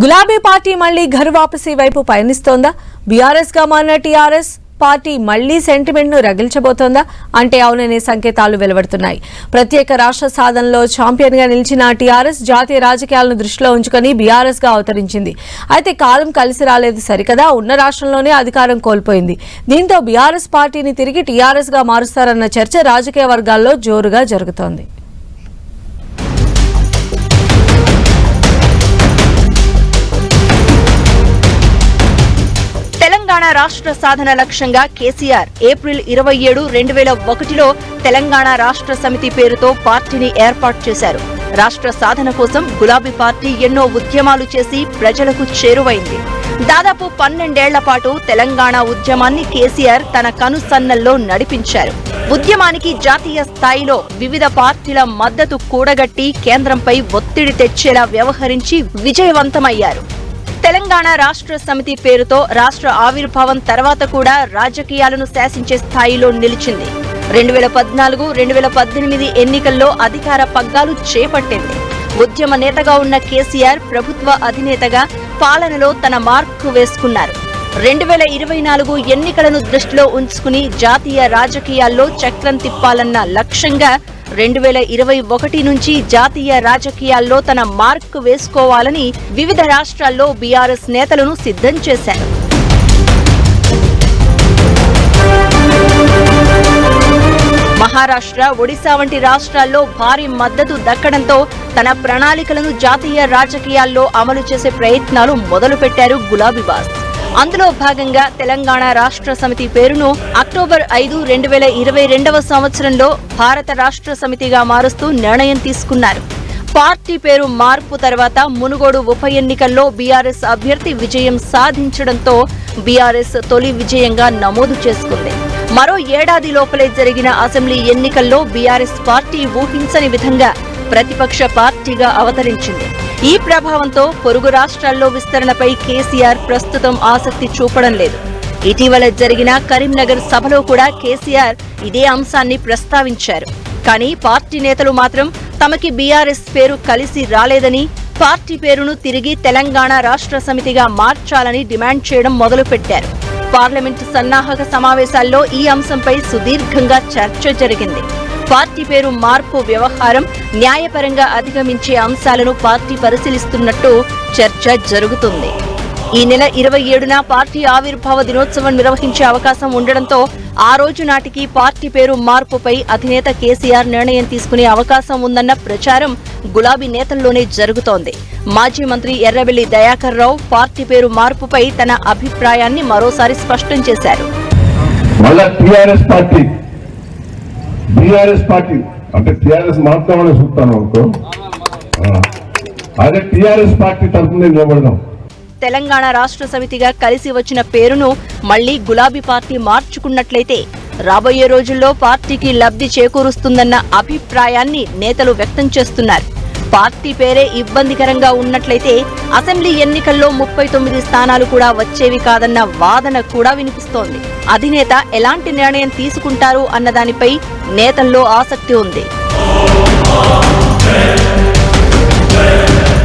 గులాబీ పార్టీ మళ్లీ ఘర్ వాపసీ వైపు పయనిస్తోందా? బీఆర్ఎస్ గా మారిన టీఆర్ఎస్ పార్టీ మళ్లీ సెంటిమెంట్ ను రగిల్చబోతోందా అంటే అవుననే సంకేతాలు వెలువడుతున్నాయి. ప్రత్యేక రాష్ట్ర సాధనలో ఛాంపియన్ గా నిలిచిన టీఆర్ఎస్ జాతీయ రాజకీయాలను దృష్టిలో ఉంచుకొని బీఆర్ఎస్ గా అవతరించింది. అయితే కాలం కలిసి రాలేదు సరికదా, ఉన్న రాష్ట్రంలోనే అధికారం కోల్పోయింది. దీంతో బీఆర్ఎస్ పార్టీని తిరిగి టీఆర్ఎస్ గా మారుస్తారన్న చర్చ రాజకీయ వర్గాల్లో జోరుగా జరుగుతోంది. తెలంగాణ రాష్ట్ర సాధన లక్ష్యంగా కేసీఆర్ ఏప్రిల్ 27, 2001లో తెలంగాణ రాష్ట్ర సమితి పేరుతో పార్టీని ఏర్పాటు చేశారు. రాష్ట్ర సాధన కోసం గులాబీ పార్టీ ఎన్నో ఉద్యమాలు చేసి ప్రజలకు చేరువైంది. దాదాపు 12 ఏళ్ల పాటు తెలంగాణ ఉద్యమాన్ని కేసీఆర్ తన కనుసన్నల్లో నడిపించారు. ఉద్యమానికి జాతీయ స్థాయిలో వివిధ పార్టీల మద్దతు కూడగట్టి కేంద్రంపై ఒత్తిడి తెచ్చేలా వ్యవహరించి విజయవంతమయ్యారు. తెలంగాణ రాష్ట్ర సమితి పేరుతో రాష్ట్ర ఆవిర్భావం తర్వాత కూడా రాజకీయాలను శాసించే స్థాయిలో నిలిచింది. 2014, 2018 ఎన్నికల్లో అధికార పగ్గాలు చేపట్టింది. ఉద్యమ నేతగా ఉన్న కేసీఆర్ ప్రభుత్వ అధినేతగా పాలనలో తన మార్కు వేసుకున్నారు. 2024 ఎన్నికలను దృష్టిలో ఉంచుకుని జాతీయ రాజకీయాల్లో చక్రం తిప్పాలన్న లక్ష్యంగా 2021 నుంచి జాతీయ రాజకీయాల్లో తన మార్కు వేసుకోవాలని వివిధ రాష్ట్రాల్లో బీఆర్ఎస్ నేతలను సిద్ధం చేశారు. మహారాష్ట్ర, ఒడిశా వంటి రాష్ట్రాల్లో భారీ మద్దతు దక్కడంతో తన ప్రణాళికలను జాతీయ రాజకీయాల్లో అమలు చేసే ప్రయత్నాలు మొదలుపెట్టారు గులాబీ బాస్. అందులో భాగంగా తెలంగాణ రాష్ట్ర సమితి పేరును అక్టోబర్ 5, 2022 సంవత్సరంలో భారత రాష్ట్ర సమితిగా మారుస్తూ నిర్ణయం తీసుకున్నారు. పార్టీ పేరు మార్పు తర్వాత మునుగోడు ఉప ఎన్నికల్లో బీఆర్ఎస్ అభ్యర్థి విజయం సాధించడంతో బీఆర్ఎస్ తొలి విజయంగా నమోదు చేసుకుంది. మరో ఏడాది లోపలే జరిగిన అసెంబ్లీ ఎన్నికల్లో బీఆర్ఎస్ పార్టీ ఊహించని విధంగా ప్రతిపక్ష పార్టీగా అవతరించింది. ఈ ప్రభావంతో పొరుగు రాష్ట్రాల్లో విస్తరణపై కేసీఆర్ ప్రస్తుతం ఆసక్తి చూపడం లేదు. ఇటీవల జరిగిన కరీంనగర్ సభలో కూడా కేసీఆర్ ఇదే అంశాన్ని ప్రస్తావించారు. కానీ పార్టీ నేతలు మాత్రం తమకి బీఆర్ఎస్ పేరు కలిసి రాలేదని, పార్టీ పేరును తిరిగి తెలంగాణ రాష్ట్ర సమితిగా మార్చాలని డిమాండ్ చేయడం మొదలుపెట్టారు. పార్లమెంటు సన్నాహక సమావేశాల్లో ఈ అంశంపై సుదీర్ఘంగా చర్చ జరిగింది. పార్టీ పేరు మార్పు వ్యవహారం న్యాయపరంగా అధిగమించే అంశాలను పార్టీ పరిశీలిస్తున్నట్టు చర్చ జరుగుతుంది. ఈ నెల 27న పార్టీ ఆవిర్భావ దినోత్సవం నిర్వహించే అవకాశం ఉండడంతో ఆ రోజు నాటికి పార్టీ పేరు మార్పుపై అధినేత కేసీఆర్ నిర్ణయం తీసుకునే అవకాశం ఉందన్న ప్రచారం గులాబీ నేతల్లోనే జరుగుతోంది. మాజీ మంత్రి ఎర్రబెల్లి దయాకర్ రావు పార్టీ పేరు మార్పుపై తన అభిప్రాయాన్ని మరోసారి స్పష్టం చేశారు. బీఆర్ఎస్ పార్టీ అంటే టీఆర్ఎస్ మాత్రమే చూస్తాను అనుకో, అదే టీఆర్ఎస్ పార్టీ తరఫున నిలబడదాం. తెలంగాణ రాష్ట్ర సమితిగా కలిసి వచ్చిన పేరును మళ్లీ గులాబీ పార్టీ మార్చుకున్నట్లయితే రాబోయే రోజుల్లో పార్టీకి లబ్ధి చేకూరుస్తుందన్న అభిప్రాయాన్ని నేతలు వ్యక్తం చేస్తున్నారు. పార్టీ పేరే ఇబ్బందికరంగా ఉన్నట్లయితే అసెంబ్లీ ఎన్నికల్లో 39 స్థానాలు కూడా వచ్చేవి కాదన్న వాదన కూడా వినిపిస్తోంది. అధినేత ఎలాంటి నిర్ణయం తీసుకుంటారు అన్నదానిపై నేతల్లో ఆసక్తి ఉంది.